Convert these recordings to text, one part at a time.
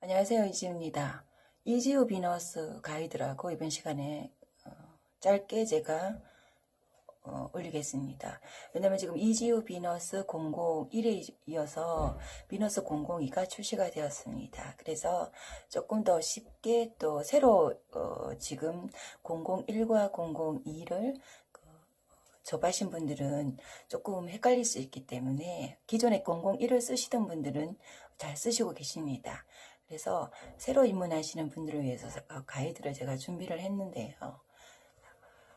안녕하세요. 이지우입니다. 이지우 비너스 가이드라고 이번 시간에 짧게 제가 올리겠습니다. 왜냐면 지금 이지우 비너스 001에 이어서 비너스 002가 출시가 되었습니다. 그래서 조금 더 쉽게 또 새로 지금 001과 002를 접하신 분들은 조금 헷갈릴 수 있기 때문에 기존에 001을 쓰시던 분들은 잘 쓰시고 계십니다. 그래서 새로 입문하시는 분들을 위해서 가이드를 제가 준비를 했는데요.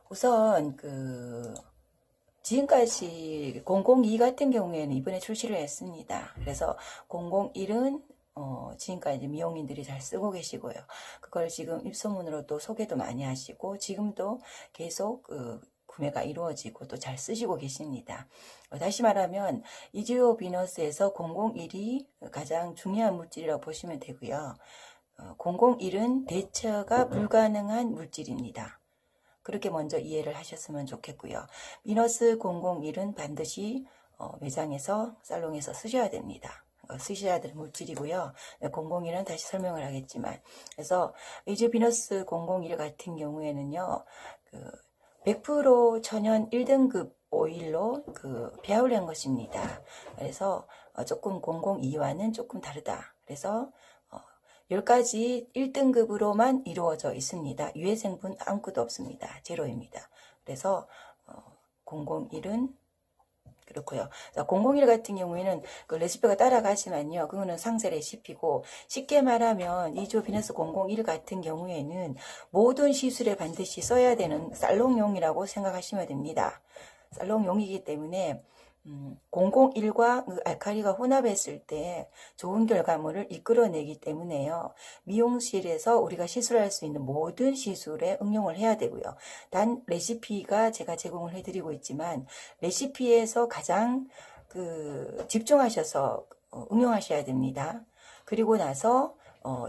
우선 지금까지 002 같은 경우에는 이번에 출시를 했습니다. 그래서 001은 지금까지 미용인들이 잘 쓰고 계시고요. 그걸 지금 입소문으로 또 소개도 많이 하시고 지금도 계속 구매가 이루어지고 또 잘 쓰시고 계십니다. 다시 말하면 이지오 비너스에서 001이 가장 중요한 물질이라고 보시면 되고요. 001은 대처가 불가능한 물질입니다. 그렇게 먼저 이해를 하셨으면 좋겠고요. 비너스 001은 반드시 매장에서 살롱에서 쓰셔야 됩니다. 쓰셔야 될 물질이고요. 001은 다시 설명을 하겠지만, 그래서 이제 비너스 001 같은 경우에는요, 100% 천연 1등급 오일로 배합을 한 것입니다. 그래서 조금 002와는 조금 다르다. 그래서 10가지 1등급으로만 이루어져 있습니다. 유해成分 아무것도 없습니다. 제로입니다. 그래서 001은 그렇고요. 자, 001 같은 경우에는 그 레시피가 따라가지만요. 그거는 상세 레시피고 쉽게 말하면 이조 비너스 001 같은 경우에는 모든 시술에 반드시 써야 되는 살롱용이라고 생각하시면 됩니다. 살롱용이기 때문에 001과 알칼리가 혼합했을 때 좋은 결과물을 이끌어내기 때문에요. 미용실에서 우리가 시술할 수 있는 모든 시술에 응용을 해야 되고요. 단 레시피가 제가 제공을 해드리고 있지만 레시피에서 가장 집중하셔서 응용하셔야 됩니다. 그리고 나서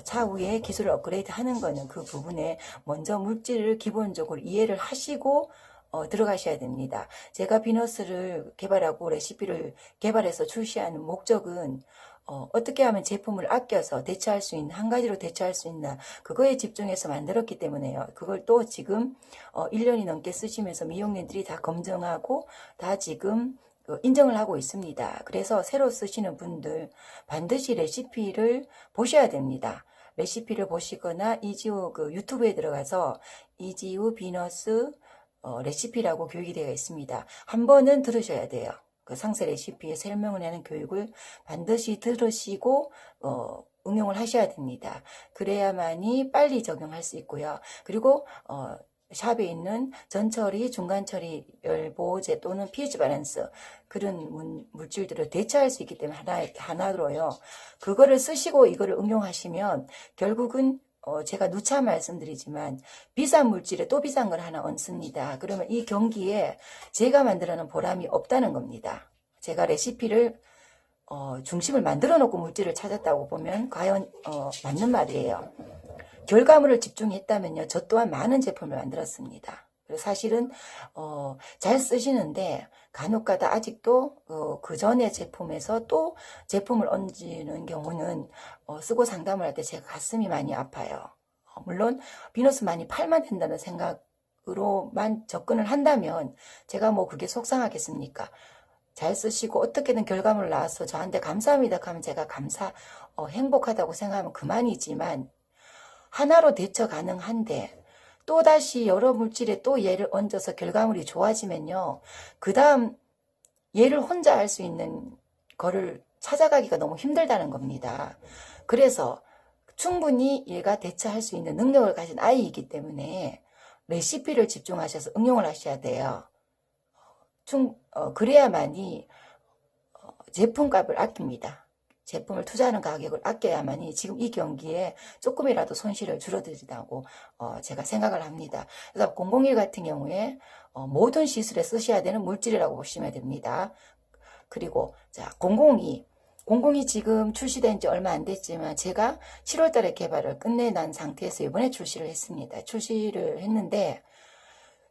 차후에 기술을 업그레이드 하는 거는 그 부분에 먼저 물질을 기본적으로 이해를 하시고 들어가셔야 됩니다. 제가 비너스를 개발하고 레시피를 개발해서 출시하는 목적은 어떻게 하면 제품을 아껴서 대처할 수 있는, 한 가지로 대처할 수 있나, 그거에 집중해서 만들었기 때문에요. 그걸 또 지금 1년이 넘게 쓰시면서 미용인들이 다 검증하고 다 지금 인정을 하고 있습니다. 그래서 새로 쓰시는 분들 반드시 레시피를 보셔야 됩니다. 레시피를 보시거나 이지우 유튜브에 들어가서 이지우 비너스 레시피라고 교육이 되어 있습니다. 한 번은 들으셔야 돼요. 그 상세 레시피에 설명을 하는 교육을 반드시 들으시고 응용을 하셔야 됩니다. 그래야만이 빨리 적용할 수 있고요. 그리고 샵에 있는 전처리, 중간처리, 열보호제 또는 pH 밸런스 그런 물질들을 대처할 수 있기 때문에 하나로요. 그거를 쓰시고 이거를 응용하시면 결국은 제가 누차 말씀드리지만 비싼 물질에 또 비싼 걸 하나 얹습니다. 그러면 이 경기에 제가 만들어낸 보람이 없다는 겁니다. 제가 레시피를 중심을 만들어 놓고 물질을 찾았다고 보면 과연 맞는 말이에요. 결과물을 집중했다면요. 저 또한 많은 제품을 만들었습니다. 사실은 잘 쓰시는데 간혹가다 아직도 그 전에 제품에서 또 제품을 얹는 경우는 쓰고 상담을 할 때 제가 가슴이 많이 아파요. 물론 비너스 많이 팔면 된다는 생각으로만 접근을 한다면 제가 뭐 그게 속상하겠습니까? 잘 쓰시고 어떻게든 결과물 나와서 저한테 감사합니다 하면 제가 행복하다고 생각하면 그만이지만 하나로 대처 가능한데 또다시 여러 물질에 또 얘를 얹어서 결과물이 좋아지면요. 그 다음 얘를 혼자 할 수 있는 거를 찾아가기가 너무 힘들다는 겁니다. 그래서 충분히 얘가 대처할 수 있는 능력을 가진 아이이기 때문에 레시피를 집중하셔서 응용을 하셔야 돼요. 그래야만이 제품값을 아낍니다. 제품을 투자하는 가격을 아껴야만이 지금 이 경기에 조금이라도 손실을 줄어들이라고 제가 생각을 합니다. 그래서 001 같은 경우에 모든 시술에 쓰셔야 되는 물질이라고 보시면 됩니다. 그리고 자 002 지금 출시된 지 얼마 안 됐지만 제가 7월 달에 개발을 끝내난 상태에서 이번에 출시를 했습니다. 출시를 했는데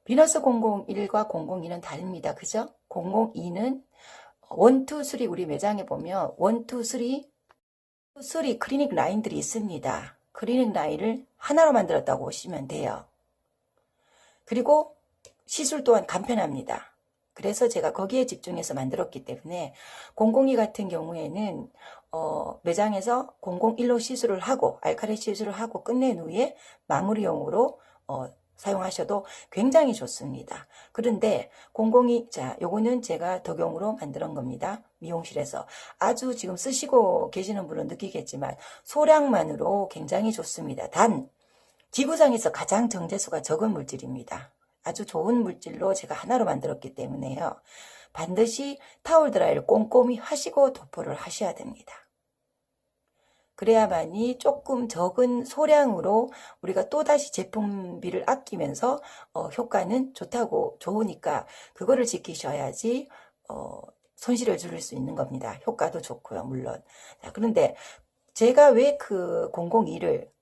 비너스 001과 002는 다릅니다. 그죠? 002는 1, 2, 3 우리 매장에 보면 1, 2, 3 수술이 클리닉 라인들이 있습니다. 클리닉 라인을 하나로 만들었다고 보시면 돼요. 그리고 시술 또한 간편합니다. 그래서 제가 거기에 집중해서 만들었기 때문에 002 같은 경우에는 매장에서 001로 시술을 하고 알카리 시술을 하고 끝낸 후에 마무리용으로 사용하셔도 굉장히 좋습니다. 그런데 002, 자, 요거는 제가 덕용으로 만드는 겁니다. 미용실에서. 아주 지금 쓰시고 계시는 분은 느끼겠지만 소량만으로 굉장히 좋습니다. 단, 지구상에서 가장 정제수가 적은 물질입니다. 아주 좋은 물질로 제가 하나로 만들었기 때문에요. 반드시 타올 드라이를 꼼꼼히 하시고 도포를 하셔야 됩니다. 그래야만이 조금 적은 소량으로 우리가 또다시 제품비를 아끼면서 효과는 좋으니까 그거를 지키셔야지 손실을 줄일 수 있는 겁니다. 효과도 좋고요, 물론. 자, 그런데 제가 왜 그 002를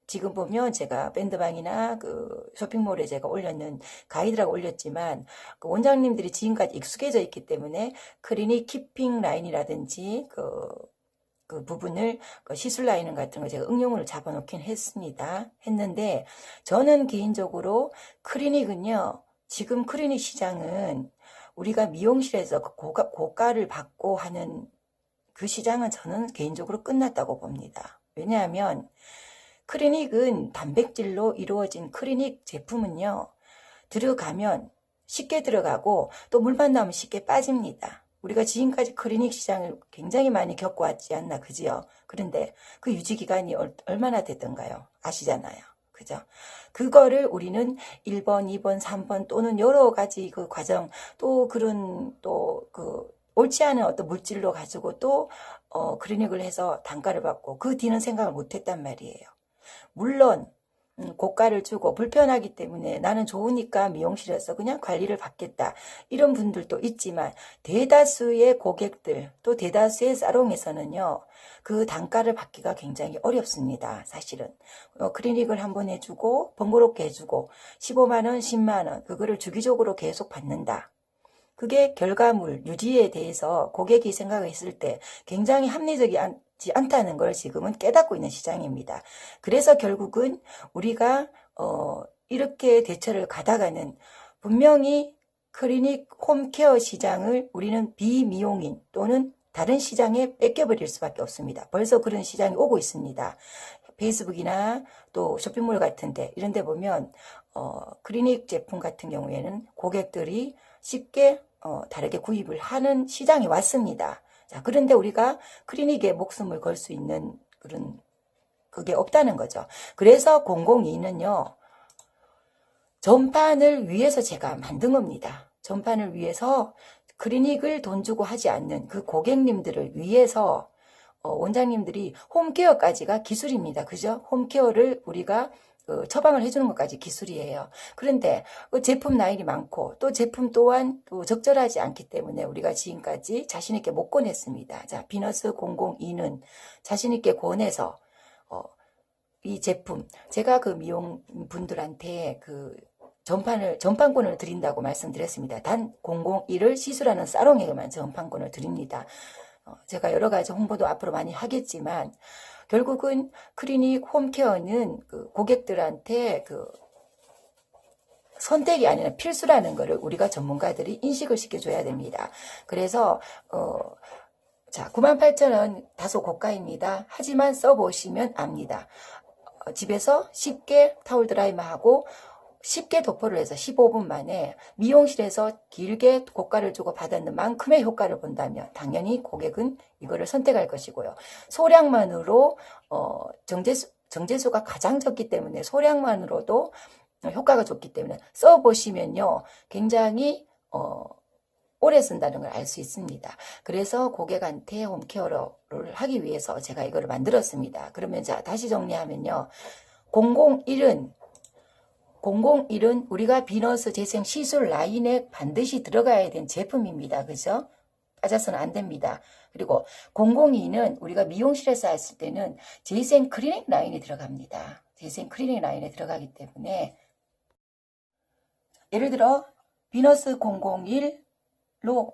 지금 보면 제가 밴드방이나 그 쇼핑몰에 제가 올렸는 가이드라고 올렸지만 그 원장님들이 지금까지 익숙해져 있기 때문에 클리닉 키핑 라인이라든지 그 부분을 시술 라인 같은 거 제가 응용을 잡아놓긴 했는데 저는 개인적으로 클리닉은요, 지금 클리닉 시장은 우리가 미용실에서 고가를 받고 하는 그 시장은 저는 개인적으로 끝났다고 봅니다. 왜냐하면 클리닉은 단백질로 이루어진 클리닉 제품은요, 들어가면 쉽게 들어가고 또 물만 나오면 쉽게 빠집니다. 우리가 지금까지 클리닉 시장을 굉장히 많이 겪어왔지 않나, 그지요? 그런데 그 유지기간이 얼마나 됐던가요? 아시잖아요. 그죠? 그거를 우리는 1번, 2번, 3번 또는 여러 가지 그 과정, 또 그런 옳지 않은 어떤 물질로 가지고 또 클리닉을 해서 단가를 받고 그 뒤는 생각을 못했단 말이에요. 물론 고가를 주고 불편하기 때문에 나는 좋으니까 미용실에서 그냥 관리를 받겠다, 이런 분들도 있지만 대다수의 고객들 또 대다수의 사롱에서는요, 그 단가를 받기가 굉장히 어렵습니다. 사실은 클리닉을 한번 해주고 번거롭게 해주고 15만원 10만원 그거를 주기적으로 계속 받는다, 그게 결과물 유지에 대해서 고객이 생각했을 때 굉장히 합리적이 않다는 걸 지금은 깨닫고 있는 시장입니다. 그래서 결국은 우리가 이렇게 대처를 가다가는 분명히 클리닉 홈케어 시장을 우리는 비미용인 또는 다른 시장에 뺏겨버릴 수밖에 없습니다. 벌써 그런 시장이 오고 있습니다. 페이스북이나 또 쇼핑몰 같은데 이런 데 보면 클리닉 제품 같은 경우에는 고객들이 쉽게 다르게 구입을 하는 시장이 왔습니다. 자, 그런데 우리가 클리닉에 목숨을 걸 수 있는 그게 없다는 거죠. 그래서 002는요, 전판을 위해서 제가 만든 겁니다. 전판을 위해서 클리닉을 돈 주고 하지 않는 그 고객님들을 위해서 원장님들이 홈케어까지가 기술입니다. 그죠? 홈케어를 우리가 처방을 해주는 것까지 기술이에요. 그런데 제품 라인이 많고 또 제품 또한 또 적절하지 않기 때문에 우리가 지금까지 자신있게 못 권했습니다. 자, 비너스 002는 자신있게 권해서 이 제품, 제가 그 미용분들한테 그 전판권을 드린다고 말씀드렸습니다. 단 001을 시술하는 사롱에게만 전판권을 드립니다. 제가 여러 가지 홍보도 앞으로 많이 하겠지만 결국은 클리닉 홈케어는 그 고객들한테 그 선택이 아니라 필수라는 것을 우리가 전문가들이 인식을 시켜줘야 됩니다. 그래서 자, 98,000원 다소 고가입니다. 하지만 써보시면 압니다. 집에서 쉽게 타올 드라이만 하고 쉽게 도포를 해서 15분 만에 미용실에서 길게 고가를 주고 받았는 만큼의 효과를 본다면 당연히 고객은 이거를 선택할 것이고요. 소량만으로 정제수가 가장 적기 때문에 소량만으로도 효과가 좋기 때문에 써보시면요, 굉장히 오래 쓴다는 걸 알 수 있습니다. 그래서 고객한테 홈케어를 하기 위해서 제가 이거를 만들었습니다. 그러면 자, 다시 정리하면요, 001은 우리가 비너스 재생 시술 라인에 반드시 들어가야 되는 제품입니다. 그죠? 빠져서는 안 됩니다. 그리고 002는 우리가 미용실에서 했을 때는 재생 클리닉 라인에 들어갑니다. 재생 클리닉 라인에 들어가기 때문에 예를 들어 비너스 001로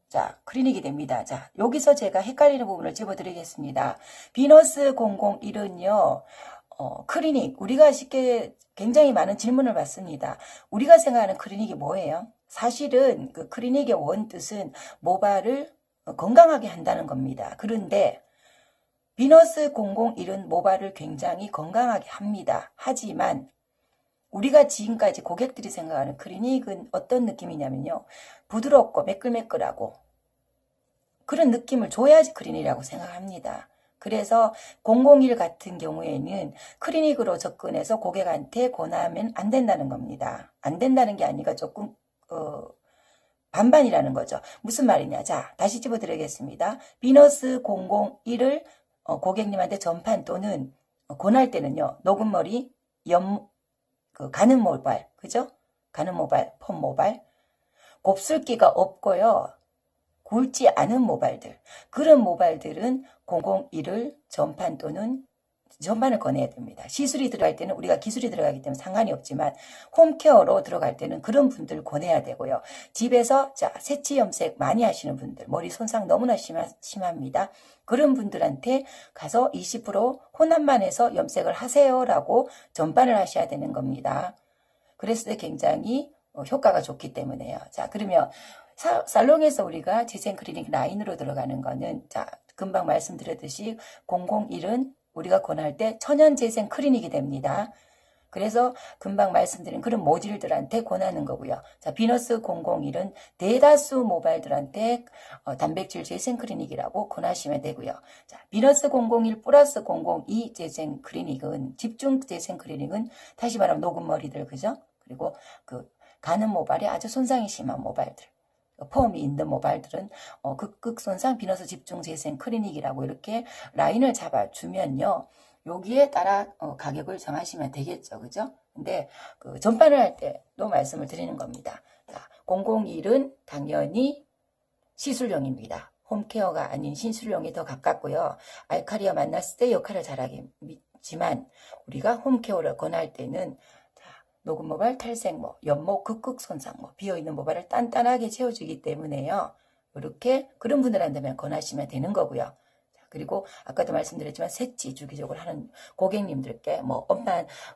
자, 클리닉이 됩니다. 자, 여기서 제가 헷갈리는 부분을 집어드리겠습니다. 비너스 001은요, 클리닉, 우리가 쉽게 굉장히 많은 질문을 받습니다. 우리가 생각하는 클리닉이 뭐예요? 사실은 그 클리닉의 원뜻은 모발을 건강하게 한다는 겁니다. 그런데 비너스 001은 모발을 굉장히 건강하게 합니다. 하지만 우리가 지금까지 고객들이 생각하는 클리닉은 어떤 느낌이냐면요. 부드럽고 매끌매끌하고 그런 느낌을 줘야지 클리닉이라고 생각합니다. 그래서 001 같은 경우에는 클리닉으로 접근해서 고객한테 권하면 안 된다는 겁니다. 안 된다는 게 아니라 조금 반반이라는 거죠. 무슨 말이냐. 자, 다시 집어드리겠습니다. 비너스 001을 고객님한테 전판 또는 권할 때는요. 녹음머리, 가는 모발, 그죠? 가는 모발, 펌 모발, 곱슬기가 없고요. 굵지 않은 모발들, 그런 모발들은 001을 전판 또는 전반을 권해야 됩니다. 시술이 들어갈 때는 우리가 기술이 들어가기 때문에 상관이 없지만 홈케어로 들어갈 때는 그런 분들 권해야 되고요. 집에서 자 새치 염색 많이 하시는 분들, 머리 손상 너무나 심합니다. 그런 분들한테 가서 20% 혼합만 해서 염색을 하세요라고 전반을 하셔야 되는 겁니다. 그랬을 때 굉장히 효과가 좋기 때문에요. 자, 그러면 살롱에서 우리가 재생클리닉 라인으로 들어가는 거는 자 금방 말씀드렸듯이 001은 우리가 권할 때 천연재생 클리닉이 됩니다. 그래서 금방 말씀드린 그런 모질들한테 권하는 거고요. 자, 비너스 001은 대다수 모발들한테 단백질 재생 클리닉이라고 권하시면 되고요. 자, 비너스 001 플러스 002 재생 클리닉은 집중 재생 클리닉은 다시 말하면 녹은 머리들 그죠? 그리고 그 가는 모발이 아주 손상이 심한 모발들. 펌이 있는 모발들은 극극 손상 비너스 집중 재생 클리닉이라고 이렇게 라인을 잡아주면요. 여기에 따라 가격을 정하시면 되겠죠. 그죠? 근데 그 전반을 할 때도 말씀을 드리는 겁니다. 자, 001은 당연히 시술용입니다. 홈케어가 아닌 시술용이 더 가깝고요. 알카리와 만났을 때 역할을 잘하겠지만 우리가 홈케어를 권할 때는 녹은 모발, 탈색모, 연모, 극극 손상모, 비어있는 모발을 단단하게 채워주기 때문에요. 이렇게 그런 분들한테만 권하시면 되는 거고요. 자, 그리고 아까도 말씀드렸지만 새치 주기적으로 하는 고객님들께 뭐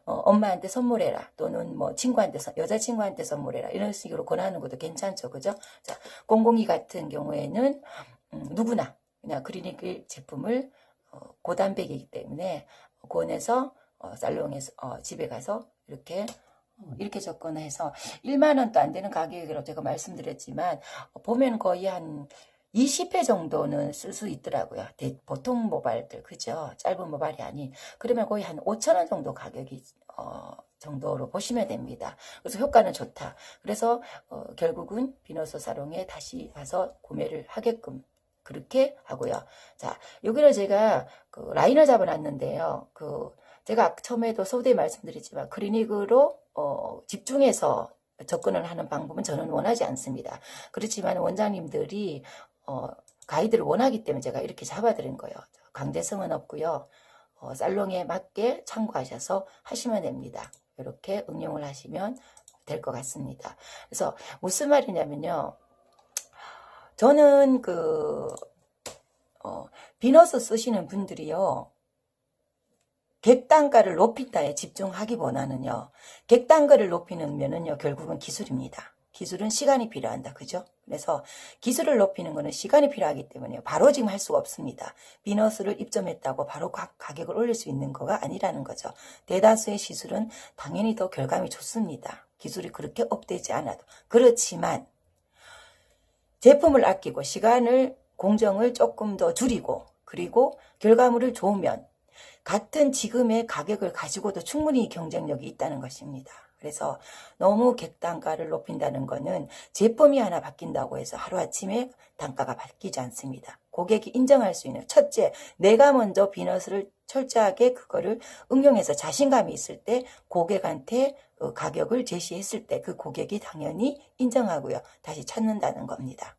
엄마한테 선물해라 또는 뭐 친구한테 여자친구한테 선물해라 이런 식으로 권하는 것도 괜찮죠. 그죠? 자, 002 같은 경우에는 누구나 그냥 클리닉 제품을 고단백이기 때문에 권해서 살롱에서 집에 가서 이렇게 접근해서 1만 원도 안 되는 가격이라고 제가 말씀드렸지만 보면 거의 한 20회 정도는 쓸 수 있더라고요. 보통 모발들 그죠? 짧은 모발이 아닌 그러면 거의 한 5천 원 정도 가격이 정도로 보시면 됩니다. 그래서 효과는 좋다. 그래서 결국은 비너스 사롱에 다시 가서 구매를 하게끔 그렇게 하고요. 자, 여기를 제가 라인을 잡아놨는데요. 제가 처음에도 소대에 말씀드렸지만 클리닉으로 집중해서 접근을 하는 방법은 저는 원하지 않습니다. 그렇지만 원장님들이 가이드를 원하기 때문에 제가 이렇게 잡아드린 거예요. 강제성은 없고요. 살롱에 맞게 참고하셔서 하시면 됩니다. 이렇게 응용을 하시면 될 것 같습니다. 그래서 무슨 말이냐면요. 저는 비너스 쓰시는 분들이요. 객단가를 높인다에 집중하기보다는요. 객단가를 높이는 면은요. 결국은 기술입니다. 기술은 시간이 필요한다. 그죠? 그래서 기술을 높이는 거는 시간이 필요하기 때문에 바로 지금 할 수가 없습니다. 비너스를 입점했다고 바로 가격을 올릴 수 있는 거가 아니라는 거죠. 대다수의 시술은 당연히 더 결과감이 좋습니다. 기술이 그렇게 업되지 않아도. 그렇지만 제품을 아끼고 시간을 공정을 조금 더 줄이고 그리고 결과물을 좋으면 같은 지금의 가격을 가지고도 충분히 경쟁력이 있다는 것입니다. 그래서 너무 객단가를 높인다는 것은 제품이 하나 바뀐다고 해서 하루아침에 단가가 바뀌지 않습니다. 고객이 인정할 수 있는 첫째, 내가 먼저 비너스를 철저하게 그거를 응용해서 자신감이 있을 때 고객한테 가격을 제시했을 때 그 고객이 당연히 인정하고요. 다시 찾는다는 겁니다.